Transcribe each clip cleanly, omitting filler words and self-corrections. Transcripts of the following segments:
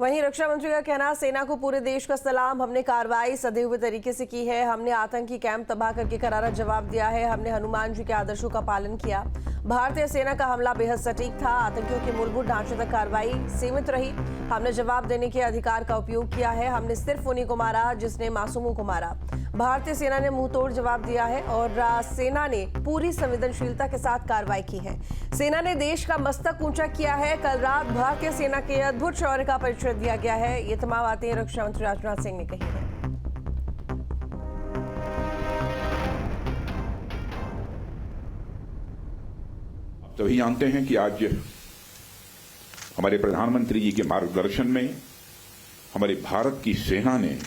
वहीं रक्षा मंत्री का कहना, सेना को पूरे देश का सलाम, हमने कार्रवाई सधे हुए तरीके से की है, हमने आतंकी कैंप तबाह करके करारा जवाब दिया है, हमने हनुमान जी के आदर्शों का पालन किया। भारतीय सेना का हमला बेहद सटीक था, आतंकियों के मूलभूत ढांचे तक कार्रवाई सीमित रही, हमने जवाब देने के अधिकार का उपयोग किया है, हमने सिर्फ उन्हीं को मारा जिसने मासूमों को मारा। भारतीय सेना ने मुंहतोड़ जवाब दिया है और सेना ने पूरी संवेदनशीलता के साथ कार्रवाई की है। सेना ने देश का मस्तक ऊंचा किया है। कल रात भारतीय सेना के अद्भुत शौर्य का परिचय दिया गया है। ये तमाम बातें रक्षा मंत्री राजनाथ सिंह ने कही है। आप सभी जानते हैं कि आज हमारे प्रधानमंत्री जी के मार्गदर्शन में हमारे भारत की सेना ने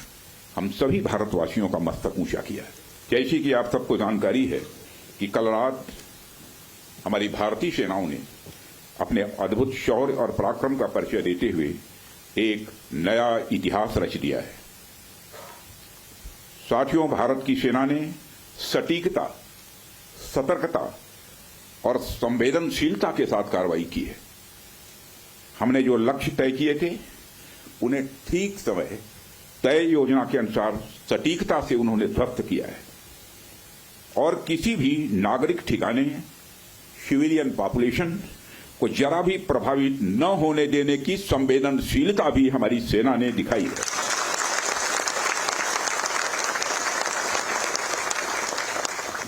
हम सभी भारतवासियों का मस्तक ऊंचा किया है। जैसे कि आप सबको जानकारी है कि कल रात हमारी भारतीय सेनाओं ने अपने अद्भुत शौर्य और पराक्रम का परिचय देते हुए एक नया इतिहास रच दिया है। साथियों, भारत की सेना ने सटीकता, सतर्कता और संवेदनशीलता के साथ कार्रवाई की है। हमने जो लक्ष्य तय किए थे उन्हें ठीक समय तय योजना के अनुसार सटीकता से उन्होंने ध्वस्त किया है और किसी भी नागरिक ठिकाने, सिविलियन पॉपुलेशन को जरा भी प्रभावित न होने देने की संवेदनशीलता भी हमारी सेना ने दिखाई है।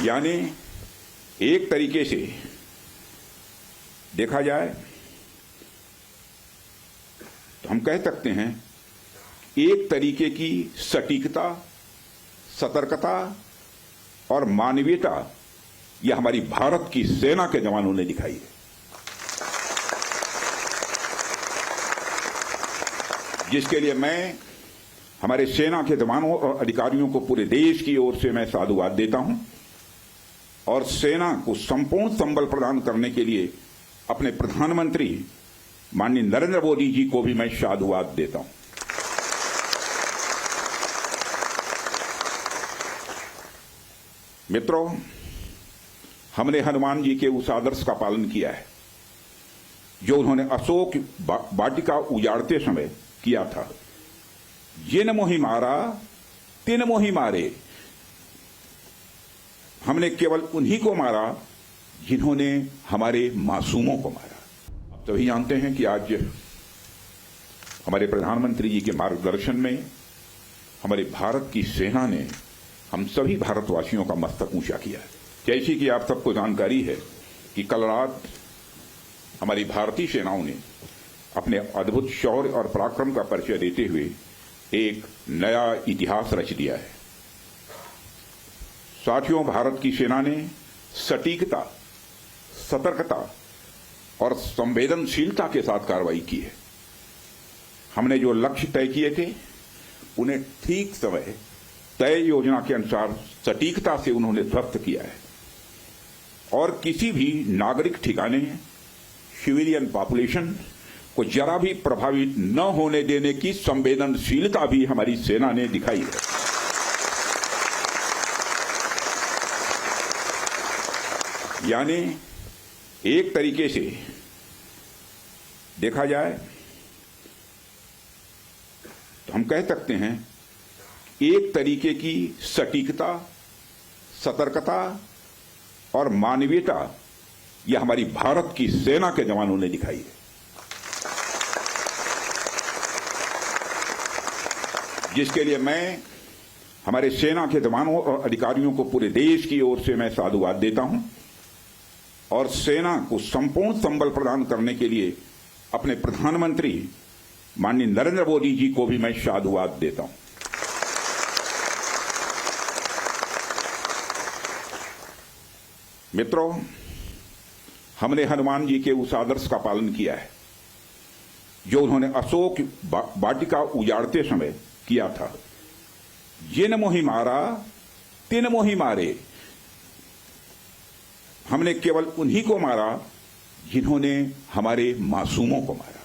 यानी एक तरीके से देखा जाए तो हम कह सकते हैं एक तरीके की सटीकता, सतर्कता और मानवीयता यह हमारी भारत की सेना के जवानों ने दिखाई है, जिसके लिए मैं हमारे सेना के जवानों और अधिकारियों को पूरे देश की ओर से मैं साधुवाद देता हूं और सेना को संपूर्ण संबल प्रदान करने के लिए अपने प्रधानमंत्री माननीय नरेंद्र मोदी जी को भी मैं साधुवाद देता हूं। मित्रों, हमने हनुमान जी के उस आदर्श का पालन किया है जो उन्होंने अशोक वाटिका उजाड़ते समय किया था। जिन मोहि मारा तिन मोहि मारे, हमने केवल उन्हीं को मारा जिन्होंने हमारे मासूमों को मारा। आप सभी जानते हैं कि आज हमारे प्रधानमंत्री जी के मार्गदर्शन में हमारे भारत की सेना ने हम सभी भारतवासियों का मस्तक ऊंचा किया है। जैसे कि आप सबको जानकारी है कि कल रात हमारी भारतीय सेनाओं ने अपने अद्भुत शौर्य और पराक्रम का परिचय देते हुए एक नया इतिहास रच दिया है। साथियों, भारत की सेना ने सटीकता, सतर्कता और संवेदनशीलता के साथ कार्रवाई की है। हमने जो लक्ष्य तय किए थे उन्हें ठीक समय तय योजना के अनुसार सटीकता से उन्होंने ध्वस्त किया है और किसी भी नागरिक ठिकाने, सिविलियन पॉपुलेशन को जरा भी प्रभावित न होने देने की संवेदनशीलता भी हमारी सेना ने दिखाई है। यानी एक तरीके से देखा जाए तो हम कह सकते हैं एक तरीके की सटीकता, सतर्कता और मानवीयता यह हमारी भारत की सेना के जवानों ने दिखाई है, जिसके लिए मैं हमारे सेना के जवानों और अधिकारियों को पूरे देश की ओर से मैं साधुवाद देता हूं और सेना को संपूर्ण संबल प्रदान करने के लिए अपने प्रधानमंत्री माननीय नरेंद्र मोदी जी को भी मैं साधुवाद देता हूं। मित्रों, हमने हनुमान जी के उस आदर्श का पालन किया है जो उन्होंने अशोक वाटिका उजाड़ते समय किया था। जिन मोहि मारा तिन मोहि मारे, हमने केवल उन्हीं को मारा जिन्होंने हमारे मासूमों को मारा।